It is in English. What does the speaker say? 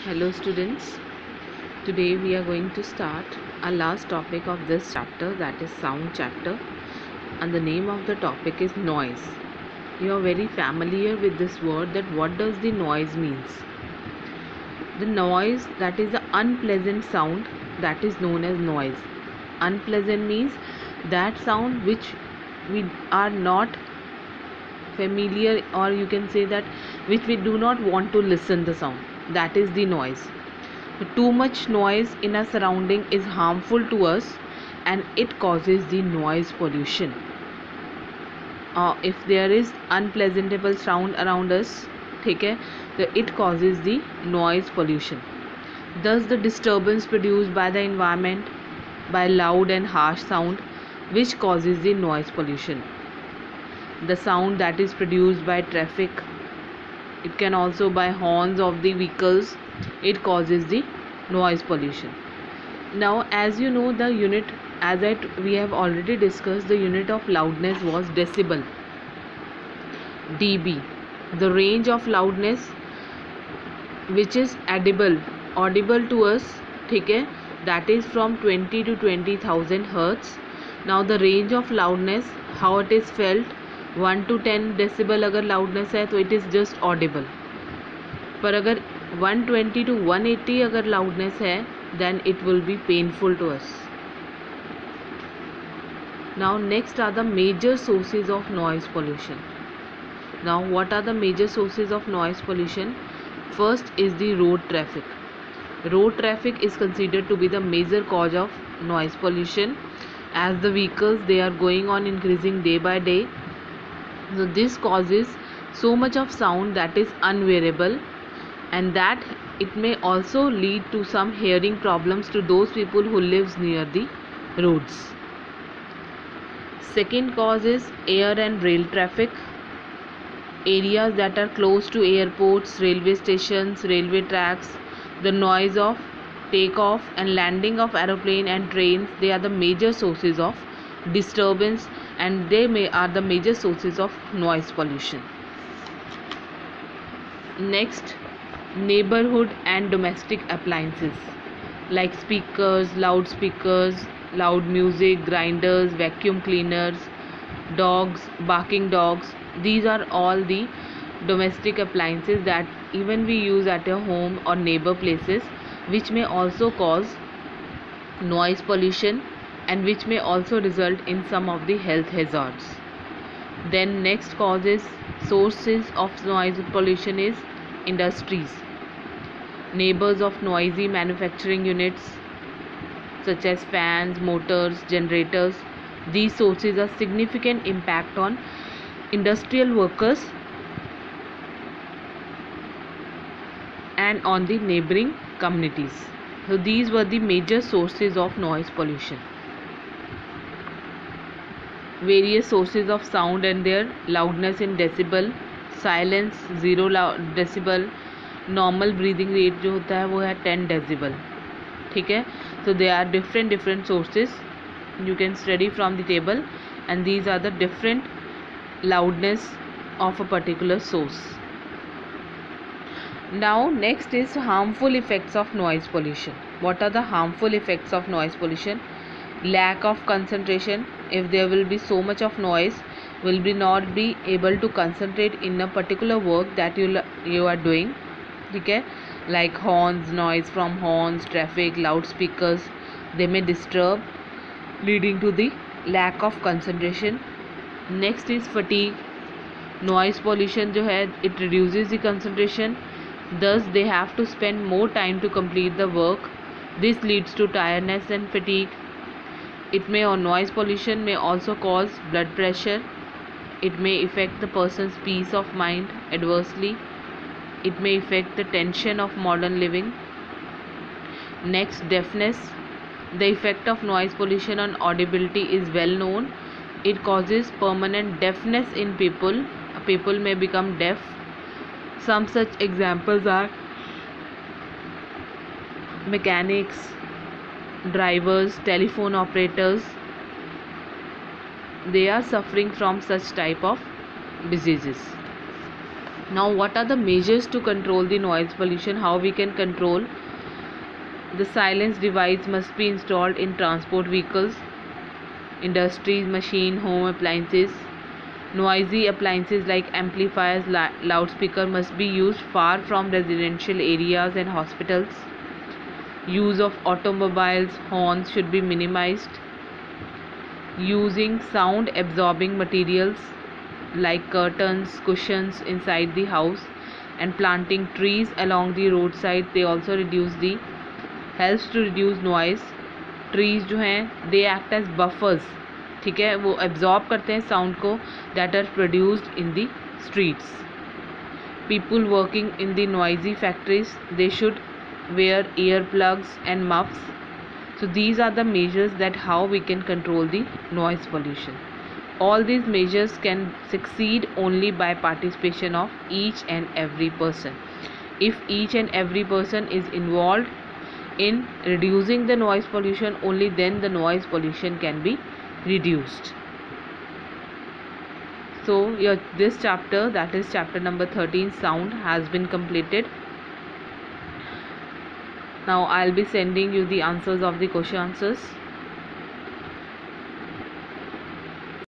Hello students, today we are going to start our last topic of this chapter, that is sound chapter, and the name of the topic is noise. You are very familiar with this word, that what does the noise means. The noise, that is the unpleasant sound, that is known as noise. Unpleasant means that sound which we are not familiar, or you can say that which we do not want to listen the sound, that is the noise. Too much noise in our surrounding is harmful to us and it causes the noise pollution. If there is unpleasantable sound around us, okay, it causes the noise pollution. Thus the disturbance produced by the environment by loud and harsh sound which causes the noise pollution. The sound that is produced by traffic, it can also by horns of the vehicles, it causes the noise pollution. Now as you know, the unit, as we have already discussed, the unit of loudness was decibel, dB. The range of loudness which is audible to us, okay, that is from 20 to 20,000 hertz. Now the range of loudness, how it is felt, 1 to 10 decibel अगर loudness है तो it is just audible, पर अगर 120 to 180 अगर loudness है then it will be painful to us. Now next are the major sources of noise pollution. Now what are the major sources of noise pollution? First is the road traffic. Road traffic is considered to be the major cause of noise pollution, as the vehicles, they are going on increasing day by day. So this causes so much of sound that is unbearable, and that it may also lead to some hearing problems to those people who lives near the roads. Second cause is air and rail traffic. Areas that are close to airports, railway stations, railway tracks, the noise of takeoff and landing of aeroplane and trains, they are the major sources of disturbance, and they are the major sources of noise pollution. Next, neighborhood and domestic appliances like speakers, loudspeakers, loud music, grinders, vacuum cleaners, dogs, barking dogs. These are all the domestic appliances that even we use at a home or neighbor places, which may also cause noise pollution and which may also result in some of the health hazards. Then next causes, sources of noise pollution is industries. Neighbors of noisy manufacturing units such as fans, motors, generators, these sources are significant impact on industrial workers and on the neighboring communities. So these were the major sources of noise pollution. Various sources of sound and their loudness in decibel. Silence 0 decibel. Normal breathing rate जो होता है वो है 10 decibel. ठीक है, so there are different sources. You can study from the table, and these are the different loudness of a particular source. Now next is harmful effects of noise pollution. What are the harmful effects of noise pollution? Lack of concentration. If there will be so much of noise, will be not be able to concentrate in a particular work that you are doing. Okay, like horns, noise from horns, traffic, loudspeakers, they may disturb, leading to the lack of concentration. Next is fatigue. Noise pollution जो है, it reduces the concentration, thus they have to spend more time to complete the work. This leads to tiredness and fatigue. It may, or noise pollution may also cause blood pressure. It may affect the person's peace of mind adversely. It may affect the tension of modern living. Next, deafness. The effect of noise pollution on audibility is well known. It causes permanent deafness in people. People may become deaf. Some such examples are mechanics, drivers, telephone operators. They are suffering from such type of diseases. Now, what are the measures to control the noise pollution? How we can control? The silence device must be installed in transport vehicles, industries, machine, home appliances. Noisy appliances like amplifiers, loudspeaker must be used far from residential areas and hospitals. Use of automobiles, horns should be minimized. Using sound absorbing materials like curtains, cushions inside the house, and planting trees along the roadside, they also helps to reduce noise. Trees जो हैं they act as buffers, ठीक है, वो absorb करते हैं sound को that are produced in the streets. People working in the noisy factories, they should wear earplugs and muffs. So these are the measures that how we can control the noise pollution. All these measures can succeed only by participation of each and every person. If each and every person is involved in reducing the noise pollution, only then the noise pollution can be reduced. So this chapter, that is chapter number 13, sound, has been completed. Now I'll be sending you the answers of the question answers.